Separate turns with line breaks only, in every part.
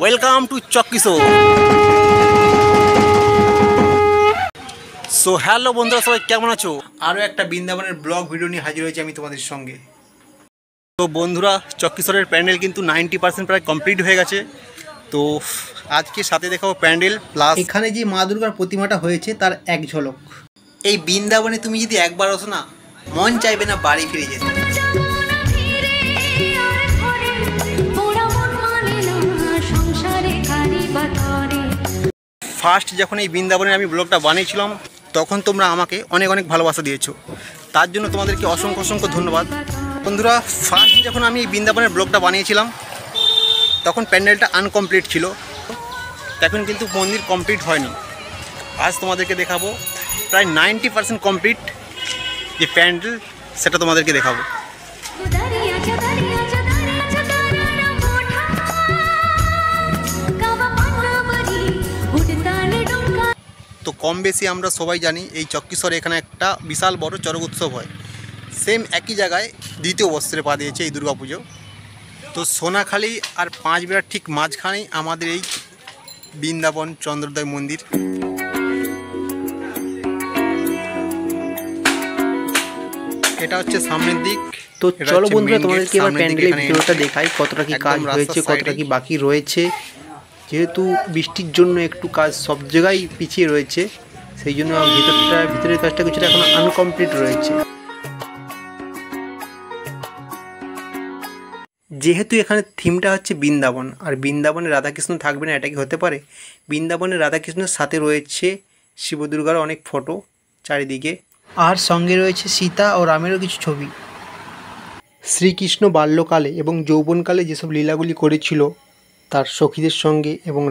Welcome to Chakkishor. So hello বন্ধুরা, সবাই কেমন আছো? আরও একটা বৃন্দাবনের ব্লগ ভিডিও নিয়ে হাজির হয়েছে আমি তোমাদের সঙ্গে। তো বন্ধুরা, চক্কিশোরের প্যান্ডেল কিন্তু 90% প্রায় কমপ্লিট হয়ে গেছে। তো আজকে সাথে দেখাবো প্যান্ডেল প্লাস এখানে যে মা দুর্গার প্রতিমাটা হয়েছে তার এক ঝলক। এই বৃন্দাবনে তুমি যদি একবার আসো না, মন চাইবে না বাড়ি ফিরে যেতে। ফার্স্ট যখন এই বৃন্দাবনে আমি ব্লগটা বানিয়েছিলাম তখন তোমরা আমাকে অনেক অনেক ভালোবাসা দিয়েছো, তার জন্য তোমাদেরকে অসংখ্য অসংখ্য ধন্যবাদ। বন্ধুরা, ফার্স্ট যখন আমি এই বৃন্দাবনের ব্লগটা বানিয়েছিলাম তখন প্যান্ডেলটা আনকমপ্লিট ছিল, তখন কিন্তু মন্দির কমপ্লিট হয়নি। আজ তোমাদেরকে দেখাবো প্রায় 90% কমপ্লিট যে প্যান্ডেল, সেটা তোমাদেরকে দেখাবো। তো কম বেশি আমরা সবাই জানি এই চক্কিশোরে এখানে একটা বিশাল বড় চড়ক উৎসব হয়। সেম একই জায়গায় দ্বিতীয় বৎসরে পা দিয়েছে এই দুর্গাপুজো। তো সোনাখালি আর পাঁচবিড়ার ঠিক মাঝখানেই আমাদের এই বৃন্দাবন চন্দ্রোদয় মন্দির। এটা হচ্ছে সামনের দিক। তো চলো বন্ধুরা, তোমাদেরকে এবার প্যান্ডেলের ভিতরটা দেখাই, কতটা কি কাজ হয়েছে, কতটা কি বাকি রয়েছে। যেহেতু বৃষ্টির জন্য একটু কাজ সব জায়গায় পিছিয়ে রয়েছে, সেই জন্য ভিতরের কাজটা কিছুটা এখন আনকমপ্লিট রয়েছে। যেহেতু এখানে থিমটা হচ্ছে বৃন্দাবন, আর বৃন্দাবনে রাধাকৃষ্ণ থাকবে না এটা কি হতে পারে? বৃন্দাবনে রাধাকৃষ্ণের সাথে রয়েছে শিব দুর্গার অনেক ফটো চারিদিকে, আর সঙ্গে রয়েছে সীতা ও রামেরও কিছু ছবি। শ্রীকৃষ্ণ বাল্যকালে এবং যৌবনকালে যেসব লীলাগুলি করেছিল তার সখীদের সঙ্গে এবং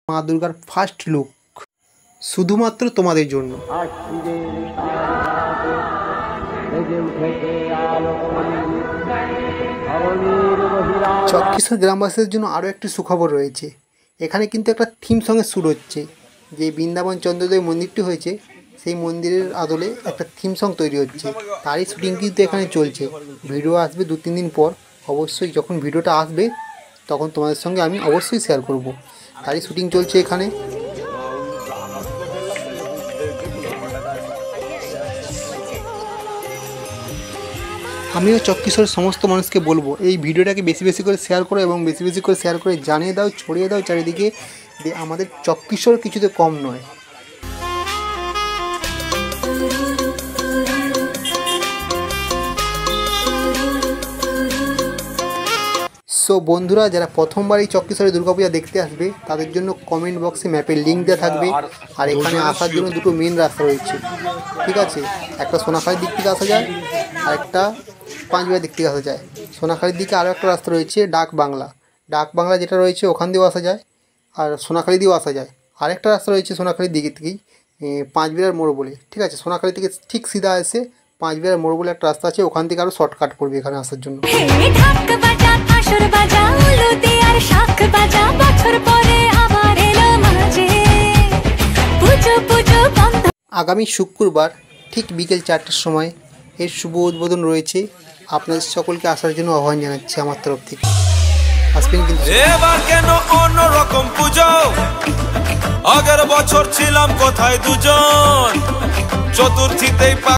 মা দুর্গার ফার্স্ট লুক শুধুমাত্র তোমাদের জন্য। চক্কিশোর গ্রামবাসীদের জন্য আরও একটি সুখবর রয়েছে। এখানে কিন্তু একটা থিম সঙ্গে শ্যুট হচ্ছে। যে বৃন্দাবন চন্দ্রোদয় মন্দিরটি হয়েছে সেই মন্দিরের আদলে একটা থিম সং তৈরি হচ্ছে, তারই শুটিং কিন্তু এখানে চলছে। ভিডিও আসবে 2-3 দিন পর। অবশ্যই যখন ভিডিওটা আসবে তখন তোমাদের সঙ্গে আমি অবশ্যই শেয়ার করব। তারই শুটিং চলছে এখানে। আমিও চক্কিশোরের সমস্ত মানুষকে বলবো এই ভিডিওটাকে বেশি বেশি করে শেয়ার করো, এবং বেশি বেশি করে শেয়ার করে জানিয়ে দাও, ছড়িয়ে দাও চারিদিকে যে আমাদের চক্কিশোর কিছুতে কম নয়। সো বন্ধুরা, যারা প্রথমবার এই চক্কিশোরে দুর্গাপূজা দেখতে আসবে তাদের জন্য কমেন্ট বক্সে ম্যাপের লিঙ্ক দেওয়া থাকবে। আর এখানে আসার জন্য দুটো মেন রাস্তা রয়েছে, ঠিক আছে? একটা সোনাখালির দিক থেকে আসা যায়, আর একটা পাঁচবিড়ার দিক থেকে আসা যায়। সোনাখালির দিকে আরও একটা রাস্তা রয়েছে ডাক বাংলা যেটা রয়েছে ওখান দিয়েও আসা যায়, আর সোনাখালি দিয়েও আসা যায়। আরেকটা রাস্তা রয়েছে সোনাখালির দিকে থেকেই, পাঁচবিড়ার মোড় বলে, ঠিক আছে? সোনাখালি থেকে ঠিক সিধা এসে পাঁচবিড়ার মোড় বলে একটা রাস্তা আছে, ওখান থেকে আরও শর্টকাট পড়বে এখানে আসার জন্য। আগামী শুক্রবার ঠিক বিকেল 4টার সময় এর শুভ উদ্বোধন রয়েছে। আপনাদের সকলকে আসার জন্য আহ্বান জানাচ্ছি আমার তরফ থেকে। আসবেন কিন্তু।
এবার কেন অন্যরকম পুজো? আগের বছর ছিলাম কোথায় দুজন, চতুর্থীতেই